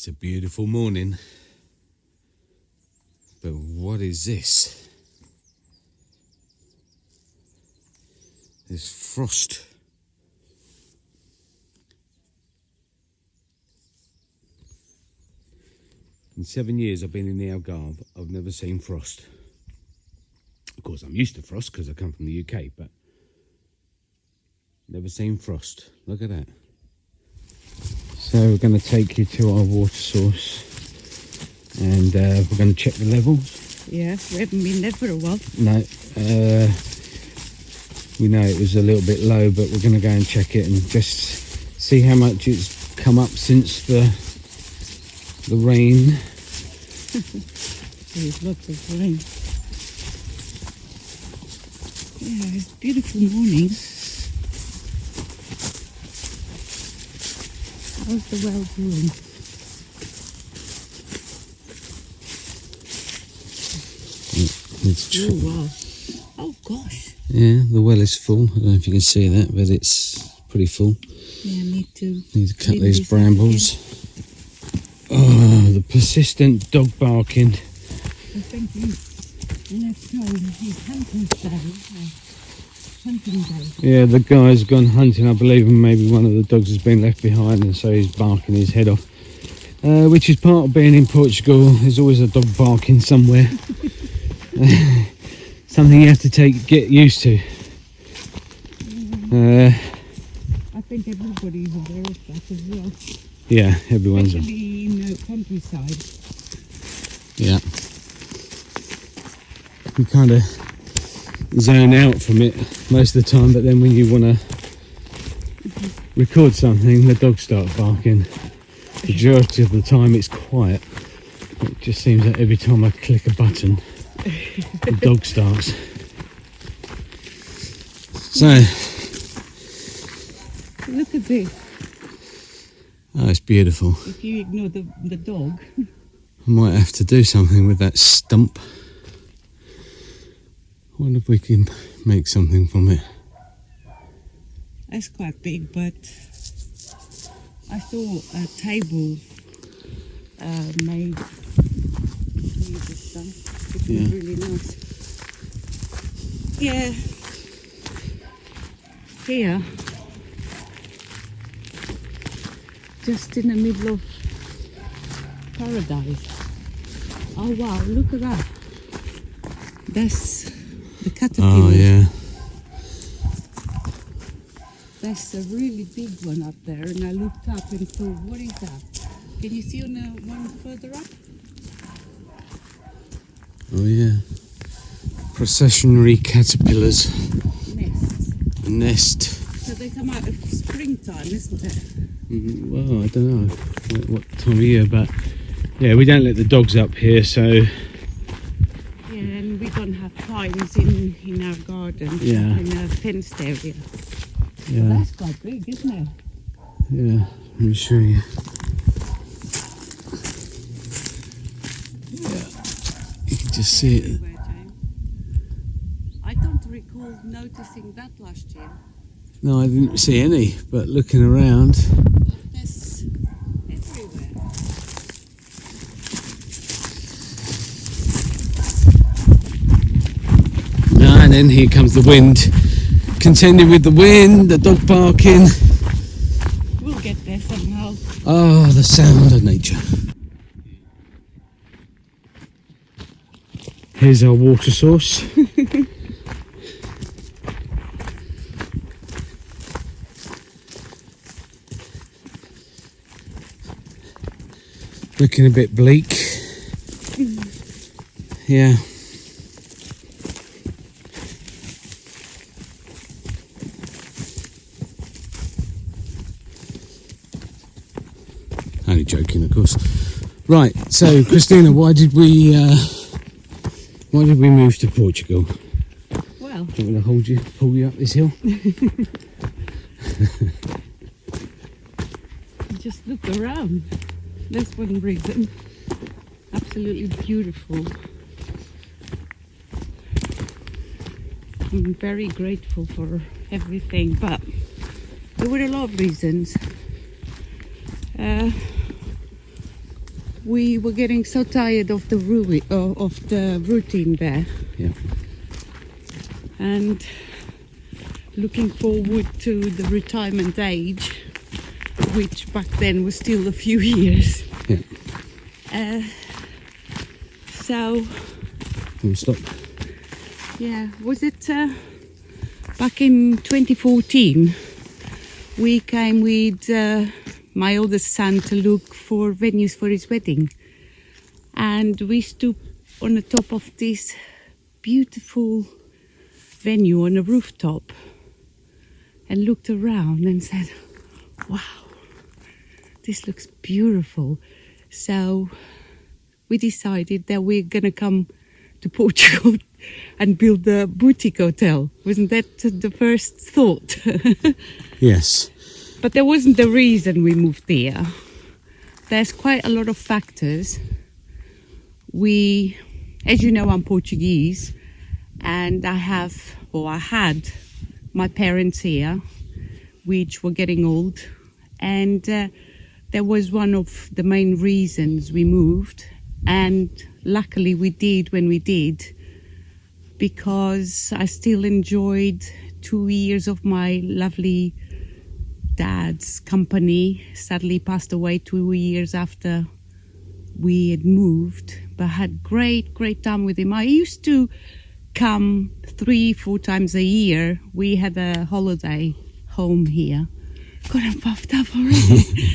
It's a beautiful morning, but what is this? There's frost. In 7 years I've been in the Algarve, I've never seen frost. Of course I'm used to frost because I come from the UK, but never seen frost. Look at that. So we're going to take you to our water source and we're going to check the levels. Yeah, we haven't been there for a while. No, we know it was a little bit low, but we're going to go and check it and just see how much it's come up since the rain. There's lots of rain. Yeah, it's a beautiful morning. How's the well doing? Oh wow. Oh gosh. Yeah, the well is full. I don't know if you can see that, but it's pretty full. Yeah, me too. Need to cut these brambles. Oh, the persistent dog barking. I think he left home. He's hunting today. Hunting day. Yeah, the guy's gone hunting, I believe, and maybe one of the dogs has been left behind, and so he's barking his head off. Which is part of being in Portugal. There's always a dog barking somewhere. Something you have to get used to. I think everybody's aware of that as well. Yeah, everyone's. Especially in the countryside. Yeah. You kind of zone out from it most of the time, but then when you want to record something, the dogs start barking. The majority of the time it's quiet. It just seems that every time I click a button, the dog starts. So, look at this. Oh, it's beautiful. If you ignore the dog. I might have to do something with that stump. I wonder if we can make something from it. That's quite big, but I saw a table made with this stump, which was really nice. Yeah. Here, just in the middle of paradise. Oh wow, look at that. That's the caterpillar. Oh yeah. That's a really big one up there, and I looked up and thought, what is that? Can you see on the one further up? Oh yeah. Processionary caterpillars. Nests. A nest. So they come out at springtime, isn't it? Well, I don't know what time of year, but yeah, we don't let the dogs up here, so. Yeah, and we don't have pines in our garden. Yeah. In a fenced area. Yeah. That's quite big, isn't it? Yeah, let me show you. Yeah, you can just see it. I don't recall noticing that last year. No, I didn't see any, but looking around. There's everywhere. And then here comes the wind. Contending with the wind, the dog barking. We'll get there somehow. Oh, the sound of nature. Here's our water source. Looking a bit bleak. Yeah. Only joking, of course. Right, so Christina, why did we move to Portugal? Well, Do you want me to pull you up this hill? just look around. That's one reason. Absolutely beautiful. I'm very grateful for everything, but there were a lot of reasons. we were getting so tired of the routine there, Yeah. and looking forward to the retirement age, which back then was still a few years. Yeah. So We'll stop. yeah, was it back in 2014? We came with my oldest son to look for venues for his wedding, and we stood on the top of this beautiful venue on a rooftop and looked around and said, wow, this looks beautiful. So we decided that we're gonna come to Portugal and build a boutique hotel. Wasn't that the first thought? Yes. But that wasn't the reason we moved there. There's quite a lot of factors. As you know, I'm Portuguese, and I had my parents here, which were getting old, and that was one of the main reasons we moved. And luckily we did when we did, because I still enjoyed 2 years of my lovely dad's company. Sadly passed away 2 years after we had moved, but had great time with him. I used to come 3-4 times a year. We had a holiday home here. God, I'm puffed up already.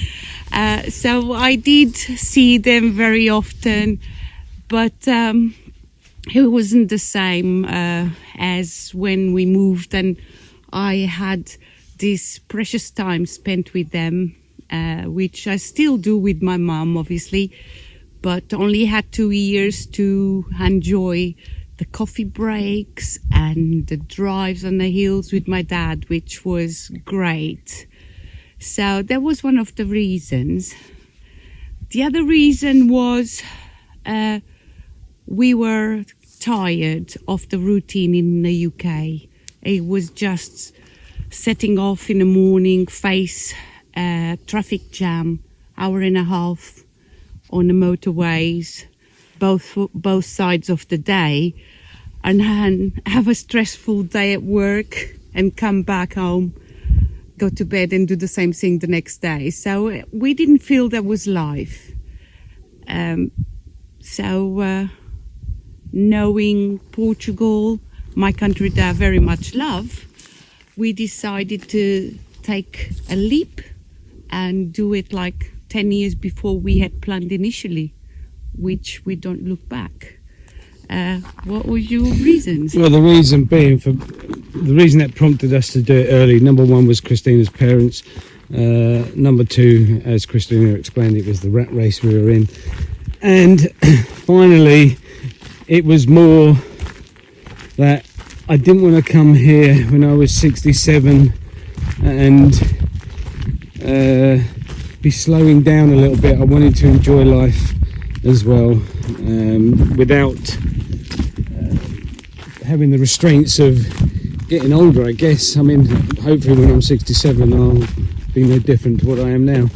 So I did see them very often, but it wasn't the same as when we moved, and I had this precious time spent with them, which I still do with my mum, obviously, but only had 2 years to enjoy the coffee breaks and the drives on the hills with my dad, which was great. So that was one of the reasons. The other reason was we were tired of the routine in the UK. It was just setting off in the morning, face traffic jam, hour and a half on the motorways, both sides of the day, and have a stressful day at work and come back home, go to bed and do the same thing the next day. So we didn't feel that was life. Knowing Portugal, my country that I very much love, we decided to take a leap and do it like 10 years before we had planned initially, which we don't look back. What were your reasons? Well, the reason that prompted us to do it early, number one was Christina's parents. Number two, as Christina explained, it was the rat race we were in. And finally, it was more that I didn't want to come here when I was 67 and be slowing down a little bit. I wanted to enjoy life as well, without having the restraints of getting older, I guess. I mean, hopefully when I'm 67 I'll be no different to what I am now.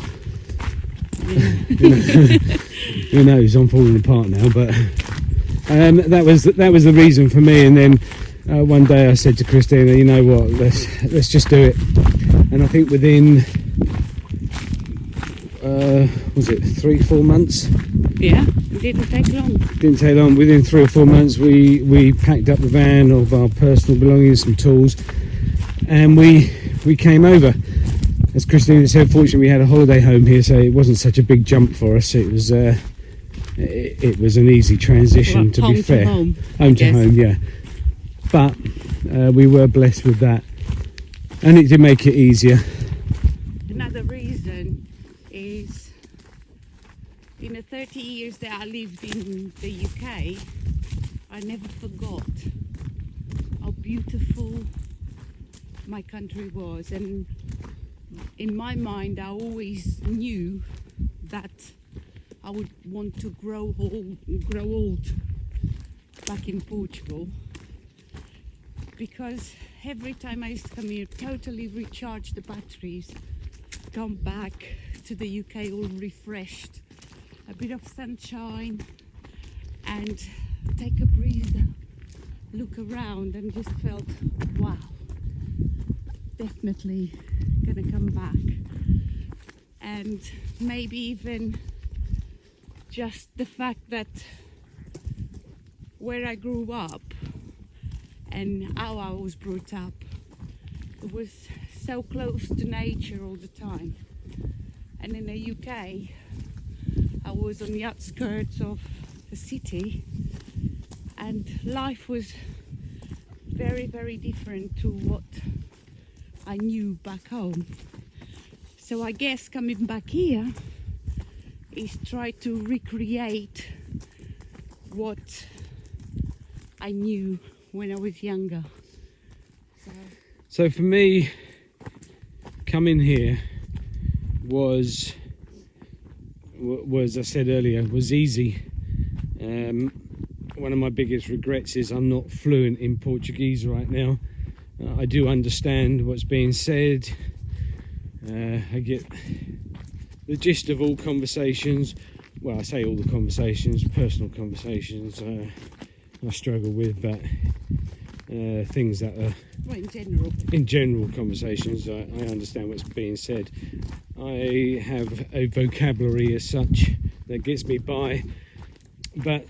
Who knows, I'm falling apart now, but that was the reason for me. And then one day I said to Christina, you know what, let's just do it. And I think within was it 3-4 months? Yeah, it didn't take long. Didn't take long. Within 3 or 4 months we packed up the van of our personal belongings, some tools, and we came over. As Christina said, fortunately we had a holiday home here, so it wasn't such a big jump for us. It was it was an easy transition, well, to be fair. Home to home, yeah. But we were blessed with that, and it did make it easier. Another reason is, in the 30 years that I lived in the UK, I never forgot how beautiful my country was, and in my mind I always knew that I would want to grow old back in Portugal, because every time I used to come here, totally recharge the batteries, come back to the UK all refreshed, a bit of sunshine and take a breather, look around, and just felt, wow, definitely gonna come back. And maybe even just the fact that where I grew up and how I was brought up, it was so close to nature all the time. And in the UK, I was on the outskirts of the city, and life was very, very different to what I knew back home. So I guess coming back here is try to recreate what I knew when I was younger. So for me, coming here was I said earlier, was easy. One of my biggest regrets is I'm not fluent in Portuguese right now. I do understand what's being said. I get the gist of all conversations. Well, I say all the conversations, personal conversations I struggle with, but things that are... Well, in general conversations, I understand what's being said. I have a vocabulary as such that gets me by, but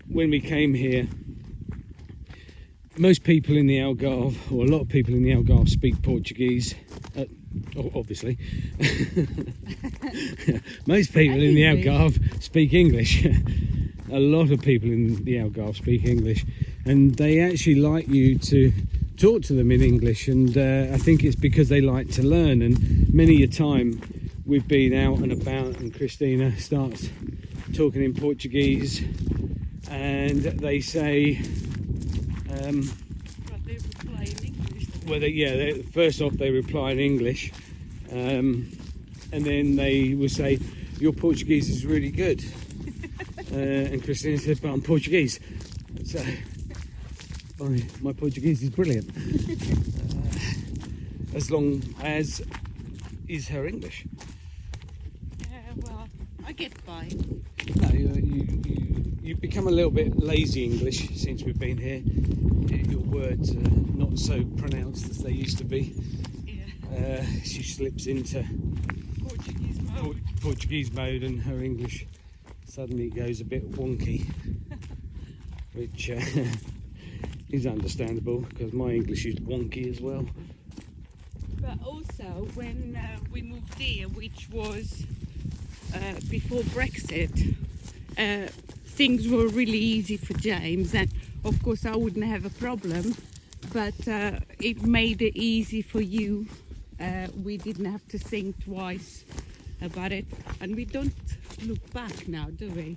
when we came here, most people in the Algarve, or a lot of people in the Algarve, speak Portuguese. Obviously. Most people in the Algarve speak English. A lot of people in the Algarve speak English, and they actually like you to talk to them in English, and I think it's because they like to learn. And many a time we've been out and about and Christina starts talking in Portuguese and they say first off they reply in English, and then they will say, your Portuguese is really good. And Christina says, but I'm Portuguese, so my Portuguese is brilliant. As long as is her English. Well, I get by. No, you become a little bit lazy English since we've been here. Your words are not so pronounced as they used to be. Yeah. She slips into Portuguese mode, and her English suddenly goes a bit wonky, which is understandable because my English is wonky as well. But also when we moved here, which was before Brexit, things were really easy for James, and of course I wouldn't have a problem, but it made it easy for you. We didn't have to think twice about it, and we don't look back now, do we?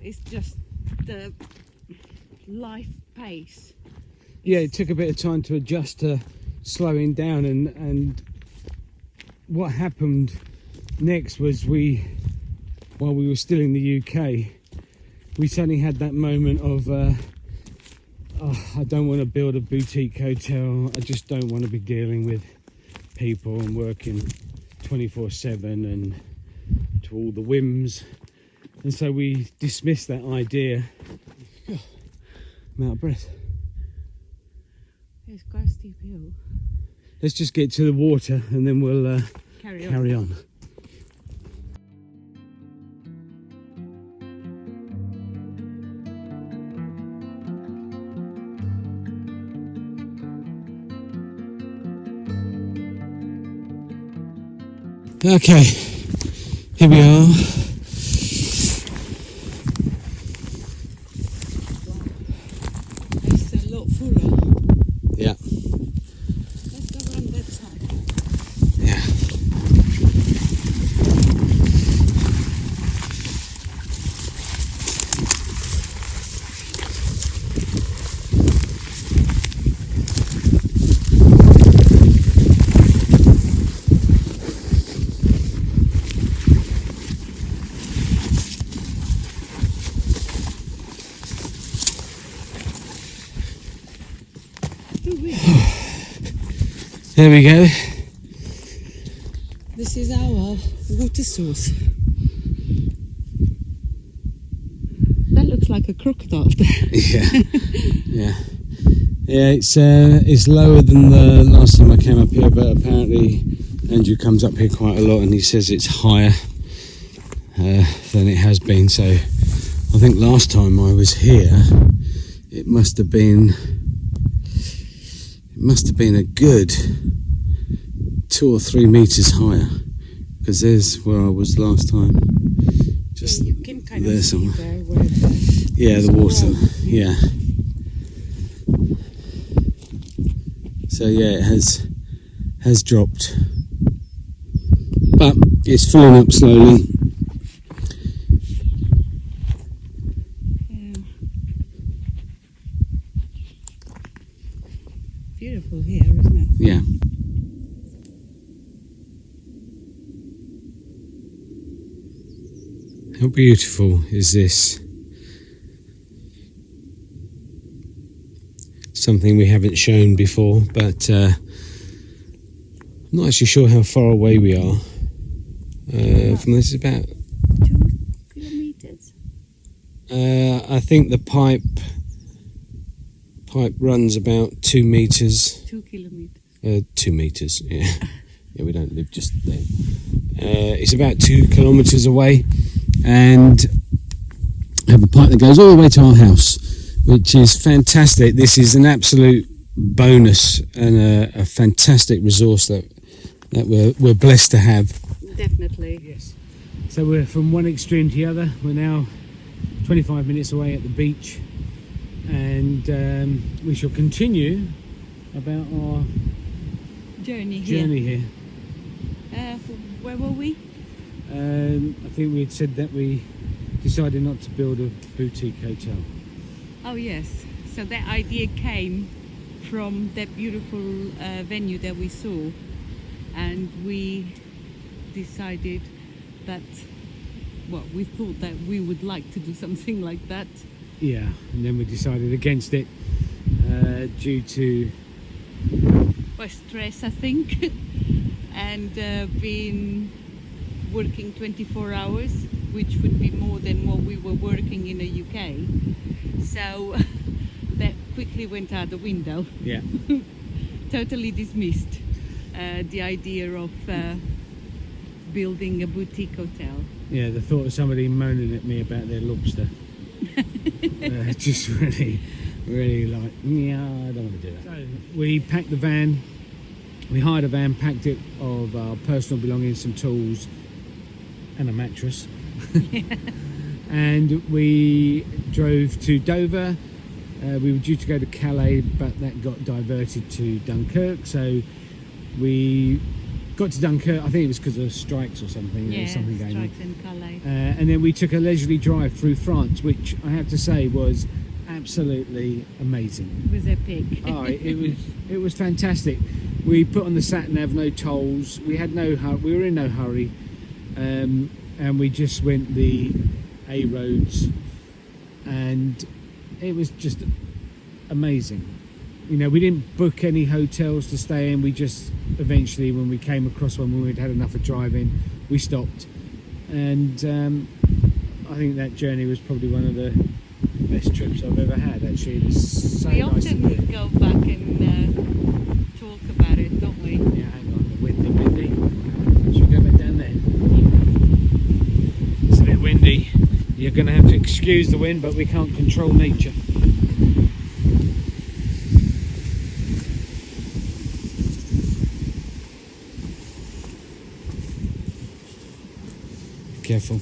It's just the life pace. Yeah, it took a bit of time to adjust to slowing down, and what happened next was while we were still in the UK, we suddenly had that moment of I don't want to build a boutique hotel, I just don't want to be dealing with people and working 24/7 and to all the whims, and so we dismissed that idea. I'm out of breath. It's quite a steep hill. Let's just get to the water and then we'll carry on. Okay, here we are. It's a lot fuller. Yeah. Let's go around that side. Yeah. There we go. This is our water source. looks like a crocodile. Yeah. It's lower than the last time I came up here, but apparently Andrew comes up here quite a lot and he says it's higher than it has been. So I think last time I was here, it must have been a good 2 or 3 meters higher, because there's where I was last time. Just you can kind there of somewhere. see there where the The water. wall. Yeah. So yeah, it has dropped, but it's filling up slowly. Yeah. Beautiful here, isn't it? Yeah. How beautiful is this? Something we haven't shown before, but I'm not actually sure how far away we are from this. About 2 kilometers. I think the pipe runs about 2 meters. 2 kilometers. 2 meters, yeah. Yeah, we don't live just there. It's about 2 kilometers away, and I have a pipe that goes all the way to our house, which is fantastic. This is an absolute bonus and a fantastic resource that we're blessed to have. Definitely. Yes. So we're from one extreme to the other. We're now 25 minutes away at the beach, and we shall continue about our Journey journey here. Where were we? I think we had said that we decided not to build a boutique hotel. Oh yes, so that idea came from that beautiful venue that we saw, and we decided that, well, we thought that we would like to do something like that. Yeah, and then we decided against it due to Stress, I think, and being working 24 hours, which would be more than what we were working in the UK. So that quickly went out the window. Yeah. Totally dismissed the idea of building a boutique hotel. Yeah, the thought of somebody moaning at me about their lobster just really like, yeah, I don't want to do that. So we packed the van, we hired a van, packed it of our personal belongings, some tools and a mattress. And we drove to Dover. We were due to go to Calais, but that got diverted to Dunkirk. So we got to Dunkirk, I think it was because of strikes or something. There was something going on. Strikes in Calais. And then we took a leisurely drive through France, which I have to say was absolutely amazing. It was epic. It was fantastic. We put on the sat nav, no tolls. We had we were in no hurry, and we just went the A roads, and it was just amazing. You know, we didn't book any hotels to stay in. We just eventually, when we came across one, when we'd had enough of driving, we stopped. And I think that journey was probably one of the best trips I've ever had. Actually, it was so We nice to often do. go back and talk about it, don't we? Yeah, hang on, the windy. Should we go back down there? It's a bit windy. You're going to have to excuse the wind, but we can't control nature. Careful.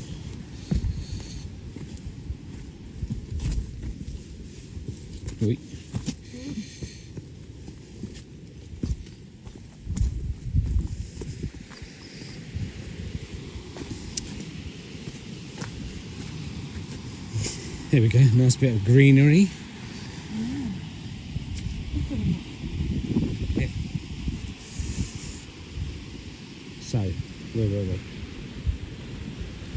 Oui. There we go, nice bit of greenery. Yeah. So, where were we?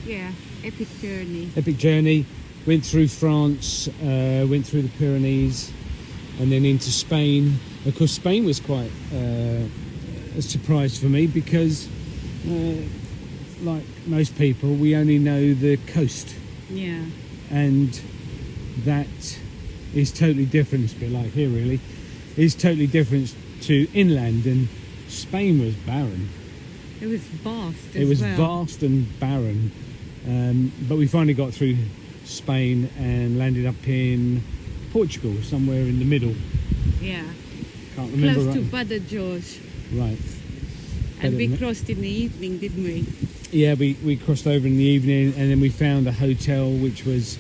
Yeah, epic journey. Epic journey. Went through France, went through the Pyrenees, and then into Spain. Of course, Spain was quite a surprise for me because, like most people, we only know the coast. Yeah. And that is totally different. It's a bit like here really, is totally different to inland, and Spain was barren. It was vast. It was vast and barren, but we finally got through Spain and landed up in Portugal, somewhere in the middle. Yeah. Can't remember. Close to right. Badajoz. Right. And we crossed in the evening, didn't we? Yeah, we crossed over in the evening, and then we found a hotel which was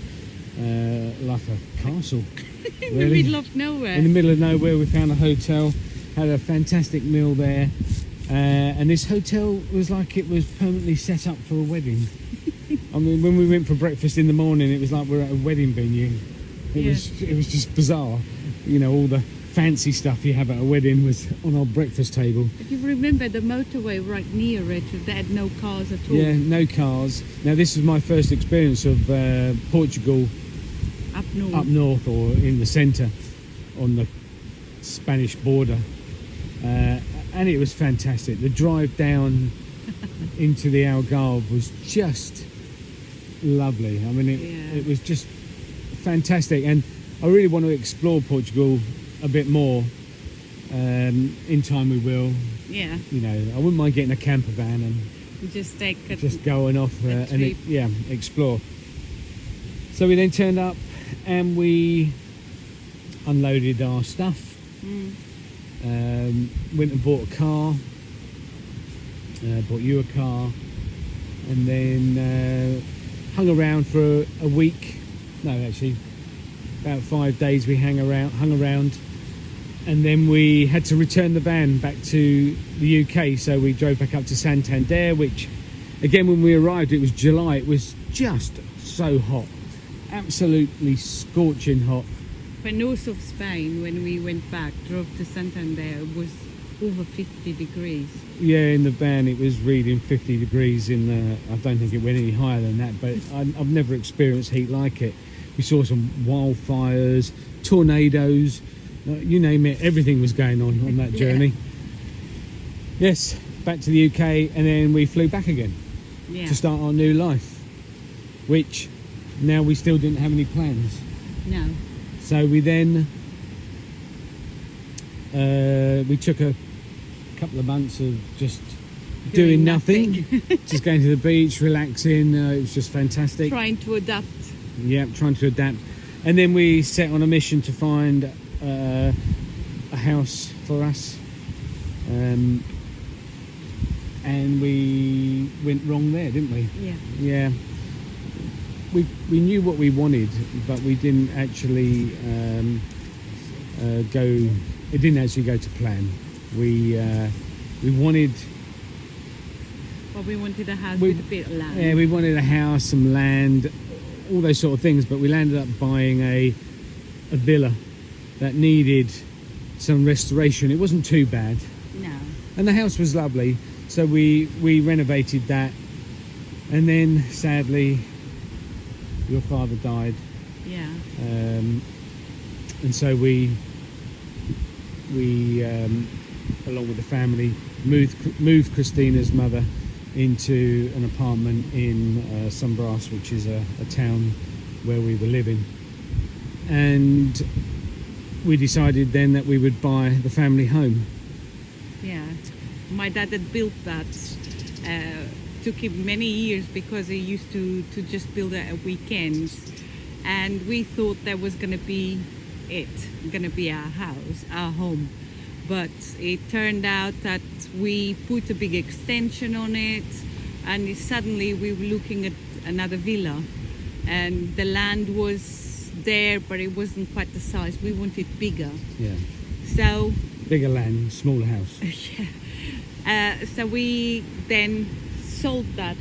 like a castle. In the middle of nowhere. In the middle of nowhere, we found a hotel, had a fantastic meal there, and this hotel was like it was permanently set up for a wedding. I mean, when we went for breakfast in the morning, it was like we're at a wedding venue. It was just bizarre. You know, all the fancy stuff you have at a wedding was on our breakfast table. But you remember the motorway right near it, they had no cars at all. Yeah, no cars. Now this was my first experience of Portugal Up north or in the centre on the Spanish border, and it was fantastic. The drive down into the Algarve was just lovely. I mean, it was just fantastic, and I really want to explore Portugal a bit more. In time we will. Yeah. You know, I wouldn't mind getting a camper van and just take a just going off and trip. explore. So we then turned up and we unloaded our stuff. Went and bought a car. Bought you a car, and then hung around for a week. No, actually, about 5 days we hung around, and then we had to return the van back to the UK. So we drove back up to Santander, which, again, when we arrived, it was July. It was just so hot, absolutely scorching hot. But north of Spain, when we went back, drove to Santander, it was over 50 degrees. Yeah, in the van it was reading 50 degrees. I don't think it went any higher than that, but I've never experienced heat like it. We saw some wildfires, tornadoes, you name it, everything was going on that journey. Yes, back to the UK, and then we flew back again to start our new life, which now we still didn't have any plans. No. So we then we took a couple of months of just doing nothing. Just going to the beach, relaxing. It was just fantastic. Trying to adapt. Yeah, trying to adapt. And then we set on a mission to find a house for us. And we went wrong there, didn't we? Yeah. Yeah. We knew what we wanted, but we didn't actually go. It didn't actually go to plan. We wanted. Well, we wanted a house with a bit of land. Yeah, we wanted a house, some land, all those sort of things. But we landed up buying a villa that needed some restoration. It wasn't too bad. No. And the house was lovely, so we renovated that, and then sadly, your father died. Yeah. And so we along with the family moved Christina's mother into an apartment in Sunbrass, which is a town where we were living, and we decided then that we would buy the family home. Yeah, my dad had built that. Took him many years because he used to just build it at weekends, and we thought that was going to be our house, our home. But it turned out that we put a big extension on it, and suddenly we were looking at another villa, and the land was there, but it wasn't quite the size. We wanted bigger. Yeah. So bigger land, smaller house. Yeah. So we then sold that.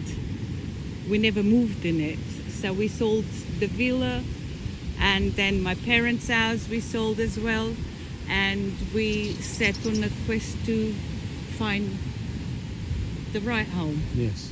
We never moved in it. So we sold the villa, and then my parents' house we sold as well, and we set on a quest to find the right home. Yes.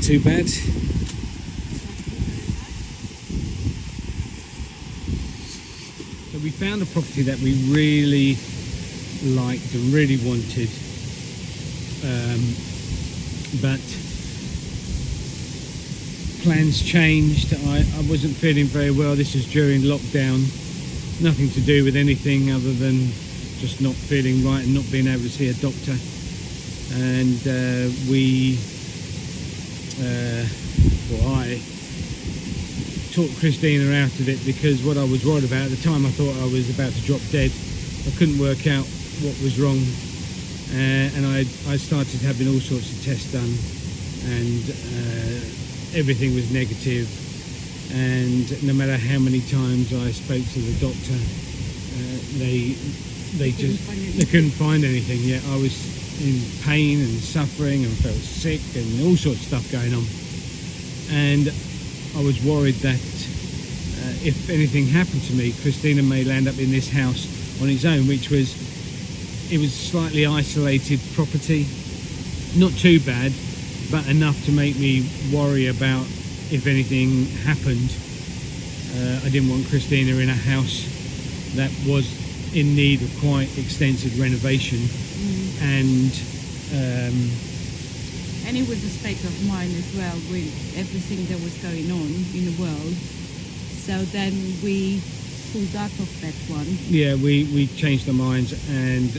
not too bad. So we found a property that we really liked and really wanted, but plans changed. I wasn't feeling very well. This was during lockdown, nothing to do with anything other than just not feeling right and not being able to see a doctor. And I talked Christina out of it, because what I was worried about at the time, I thought I was about to drop dead. I couldn't work out what was wrong, and I started having all sorts of tests done, and everything was negative. And no matter how many times I spoke to the doctor, they couldn't find anything. Yet I was in pain and suffering and felt sick and all sorts of stuff going on. And I was worried that if anything happened to me, Christina may land up in this house on its own, it was slightly isolated property, not too bad, but enough to make me worry about if anything happened. I didn't want Christina in a house that was in need of quite extensive renovation. And it was a state of mind as well with everything that was going on in the world. So then we pulled out of that one. Yeah, we changed our minds, and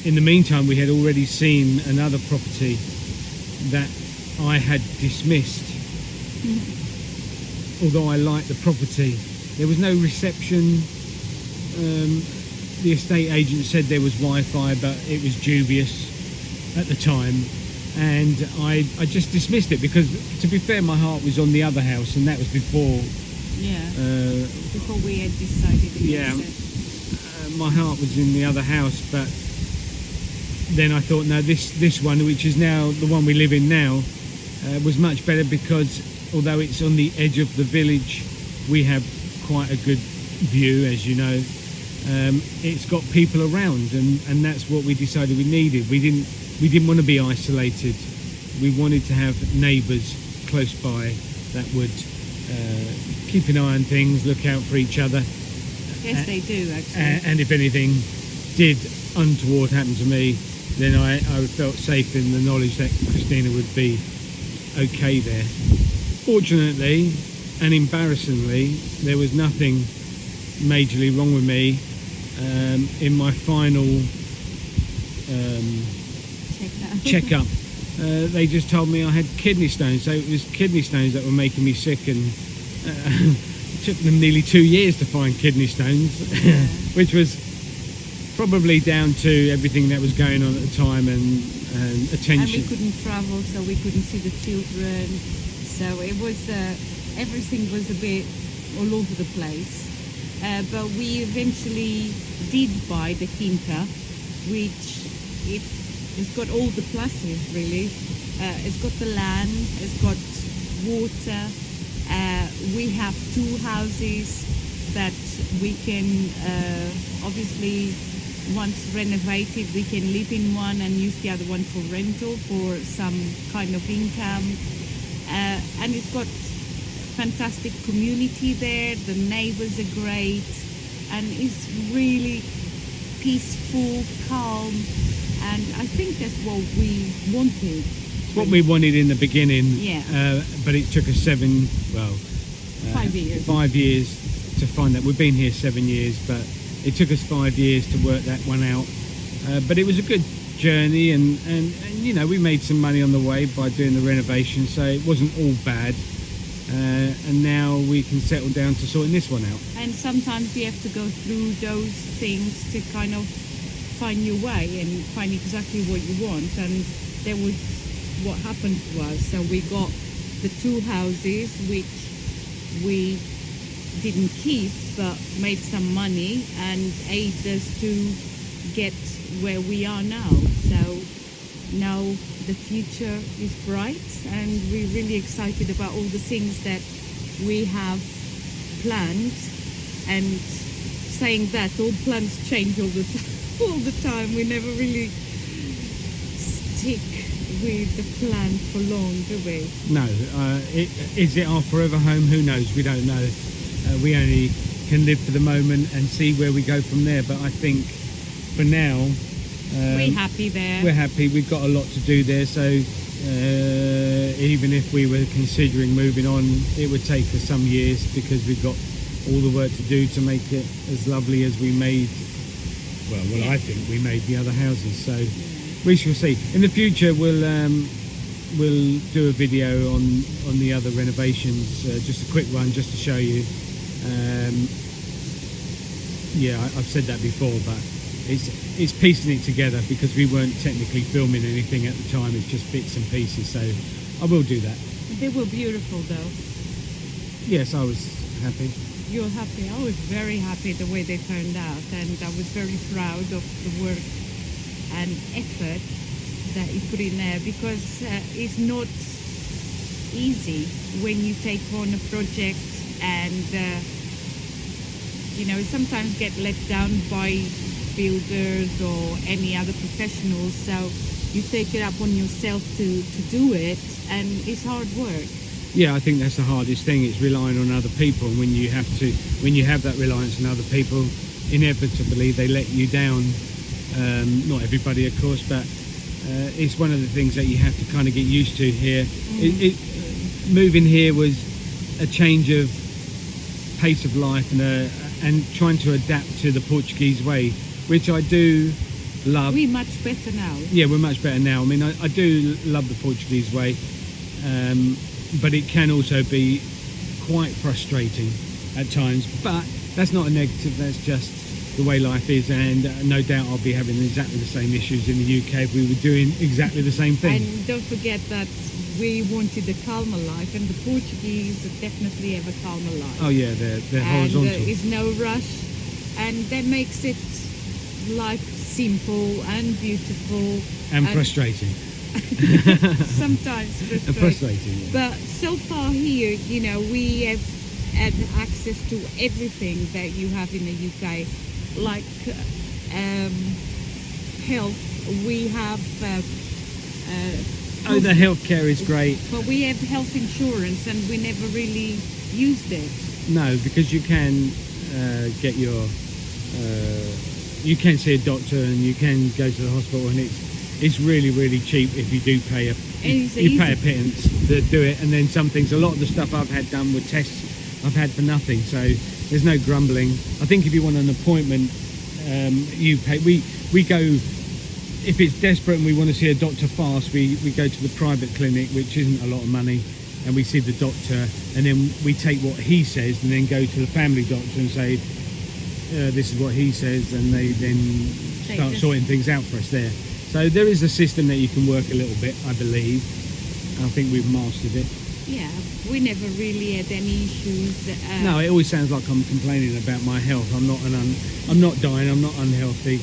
in the meantime we had already seen another property that I had dismissed. Although I liked the property, there was no reception. The estate agent said there was Wi-Fi, but it was dubious at the time, and I just dismissed it, because to be fair, my heart was on the other house, and that was before before we had decided my heart was in the other house. But then I thought, no, this one, which is now the one we live in now, was much better, because although it's on the edge of the village, we have quite a good view, as you know. It's got people around, and that's what we decided we needed. We didn't want to be isolated. We wanted to have neighbours close by that would keep an eye on things, look out for each other. Yes, they do, actually. And if anything did untoward happen to me, then I felt safe in the knowledge that Christina would be okay there. Fortunately and embarrassingly, there was nothing majorly wrong with me. In my final checkup, they just told me I had kidney stones. So it was kidney stones that were making me sick, and it took them nearly 2 years to find kidney stones, which was probably down to everything that was going on at the time, and attention. And we couldn't travel, so we couldn't see the children. So it was everything was a bit all over the place. But we eventually did buy the Quinta, which it's got all the pluses, really. It's got the land, it's got water. We have 2 houses that we can obviously, once renovated, we can live in one and use the other one for rental for some kind of income. And it's got fantastic community there, the neighbors are great, and it's really peaceful, calm, and I think that's what we wanted. What we wanted in the beginning, but it took us 5 years. 5 years to find that. We've been here 7 years, but it took us 5 years to work that one out. But it was a good journey, and you know, we made some money on the way by doing the renovation, so it wasn't all bad. And now we can settle down to sorting this one out. And sometimes you have to go through those things to kind of find your way and find exactly what you want, and that was what happened to us. So we got the 2 houses which we didn't keep but made some money and aided us to get where we are now. So now the future is bright, and we're really excited about all the things that we have planned. And saying that, all plans change all the time. We never really stick with the plan for long, do we? No. Is it our forever home? Who knows? We don't know. We only can live for the moment and see where we go from there. But I think for now, We're happy there. we're happy. We've got a lot to do there. So even if we were considering moving on, it would take us some years because we've got all the work to do to make it as lovely as we made. Well, I think we made the other houses. So we shall see. In the future, we'll do a video on the other renovations, just a quick one, just to show you. Yeah, I've said that before, but it's piecing it together because we weren't technically filming anything at the time. It's just bits and pieces. So I will do that. They were beautiful, though. Yes, I was happy. You're happy. I was very happy the way they turned out, and I was very proud of the work and effort that you put in there, because it's not easy when you take on a project and sometimes get let down by builders or any other professionals, so you take it up on yourself to do it, and it's hard work. Yeah, I think that's the hardest thing. It's relying on other people, and when you have that reliance on other people, inevitably they let you down. Not everybody, of course, but it's one of the things that you have to kind of get used to here. Moving here was a change of pace of life and trying to adapt to the Portuguese way, which I do love. We're much better now. Yeah, we're much better now. I mean, I do love the Portuguese way, but it can also be quite frustrating at times. But that's not a negative, that's just the way life is, and no doubt I'll be having exactly the same issues in the UK if we were doing exactly the same thing. And don't forget that we wanted a calmer life, and the Portuguese definitely have a calmer life. Oh yeah, they're and horizontal. There's no rush, and that makes it life simple and beautiful and frustrating. Sometimes frustrating. Yeah. But so far here, we have had access to everything that you have in the UK, like health. We have the healthcare is great. But we have health insurance, and we never really used it. No, because you can get your you can see a doctor, and you can go to the hospital, and it's really, really cheap if you do pay you pay a pittance to do it. And then some things, a lot of the stuff I've had done with tests I've had for nothing, so there's no grumbling. I think if you want an appointment, you pay. We go, if it's desperate and we want to see a doctor fast, we go to the private clinic, which isn't a lot of money, and we see the doctor, and then we take what he says and then go to the family doctor and say, this is what he says, and they then start sorting things out for us there. So there is a system that you can work a little bit, I believe. I think we've mastered it. Yeah, we never really had any issues. No, it always sounds like I'm complaining about my health. I'm not dying. I'm not unhealthy.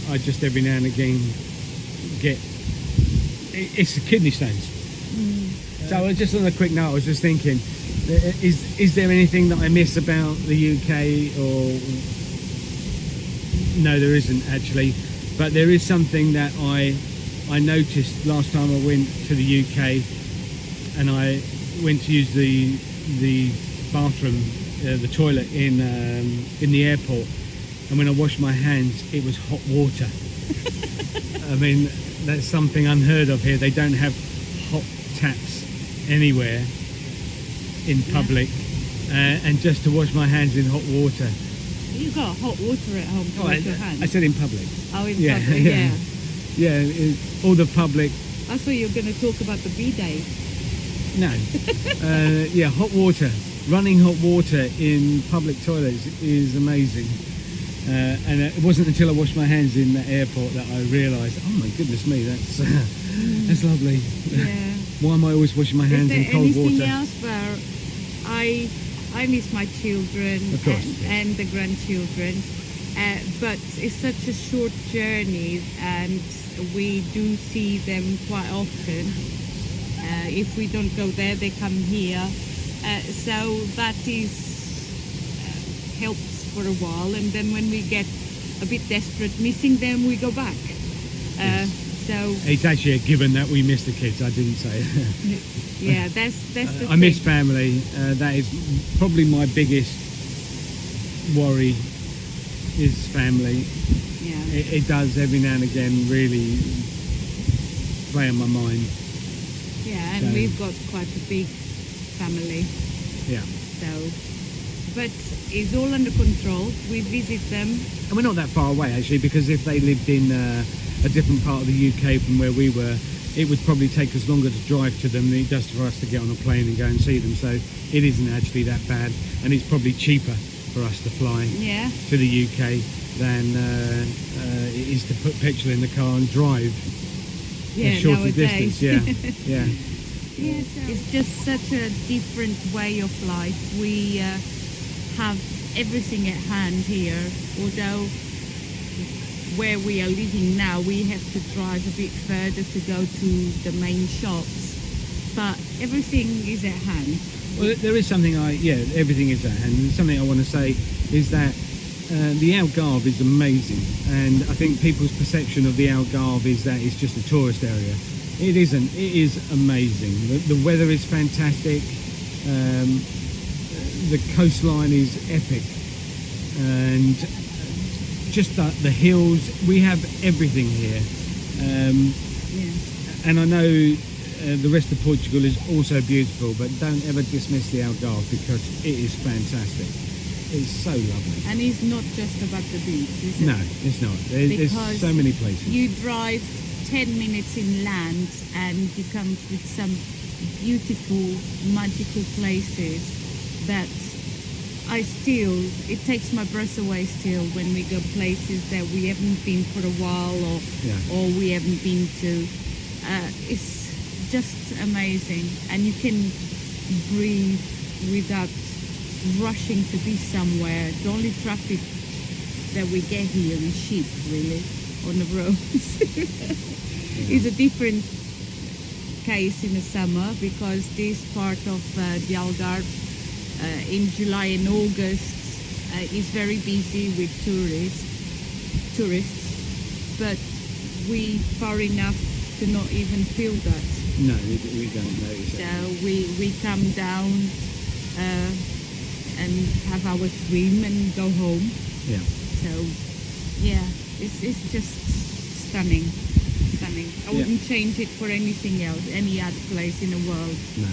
I just every now and again get it's the kidney stones. So just on a quick note, I was just thinking, is there anything that I miss about the UK? Or no, there isn't actually. But there is something that I noticed last time I went to the UK, and I went to use the bathroom, the toilet in the airport, and when I washed my hands, it was hot water. I mean, that's something unheard of here. They don't have hot taps anywhere in public, and just to wash my hands in hot water. You got hot water at home to wash your hands? I said in public. Oh, in public, yeah. Yeah, all the public. I thought you were going to talk about the bidet. No. Yeah, hot water. Running hot water in public toilets is amazing. And it wasn't until I washed my hands in the airport that I realised, oh my goodness me, that's lovely. Yeah. Why am I always washing my hands in cold water? Is there anything else where I miss my children and the grandchildren, but it's such a short journey, and we do see them quite often. If we don't go there, they come here, so that helps for a while, and then when we get a bit desperate missing them, we go back. So It's actually a given that we miss the kids. I didn't say it. yeah, that's the I miss thing. family. That is probably my biggest worry, is family. Yeah. It does every now and again really play on my mind. Yeah, and So- we've got quite a big family. Yeah. So, but it's all under control. We visit them. And we're not that far away actually, because if they lived in a different part of the UK from where we were, it would probably take us longer to drive to them than it does for us to get on a plane and go and see them. So it isn't actually that bad, and it's probably cheaper for us to fly Yeah. to the UK than it is to put petrol in the car and drive Yeah. a shorter Nowadays. distance. Yeah, yeah. Yes, it's just such a different way of life. We have everything at hand here, although where we are living now, we have to drive a bit further to go to the main shops, but everything is at hand. Well, there is something everything is at hand. And something I want to say is that the Algarve is amazing, and I think people's perception of the Algarve is that it's just a tourist area. It isn't. It is amazing. The weather is fantastic. The coastline is epic, and just the hills. We have everything here. Yeah. And I know the rest of Portugal is also beautiful, but don't ever dismiss the Algarve, because it is fantastic. It's so lovely. And it's not just about the beach, is it? No, it's not. There's Because so many places. You drive 10 minutes inland and you come with some beautiful, magical places that it takes my breath away still when we go places that we haven't been for a while, or we haven't been to. It's just amazing, and you can breathe without rushing to be somewhere. The only traffic that we get here is sheep, really, on the roads. It's a different case in the summer, because this part of the Algarve in July and August is very busy with tourists, but we far enough to not even feel that. No, we don't notice it. So we come down and have our swim and go home. Yeah. So yeah, it's just stunning. I wouldn't change it for anything else, any other place in the world. No.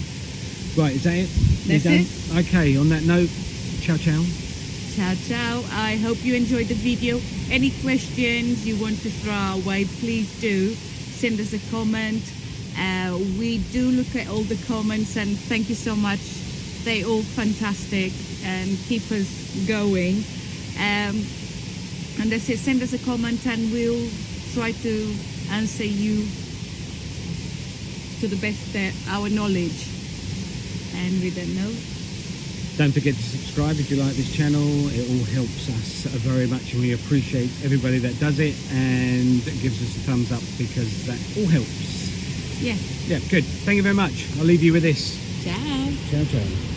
Right, is that it? That's You done? it. Okay, on that note, ciao ciao. Ciao, ciao. I hope you enjoyed the video. Any questions you want to throw our way, please do send us a comment. We do look at all the comments, and thank you so much. They're all fantastic and keep us going. And that's it. Send us a comment and we'll try to answer you to the best of our knowledge. And with that note, Don't forget to subscribe if you like this channel. It all helps us very much, and we appreciate everybody that does it and gives us a thumbs up, because that all helps. yeah, Yeah, good. Thank you very much. I'll leave you with this. ciao. Ciao ciao.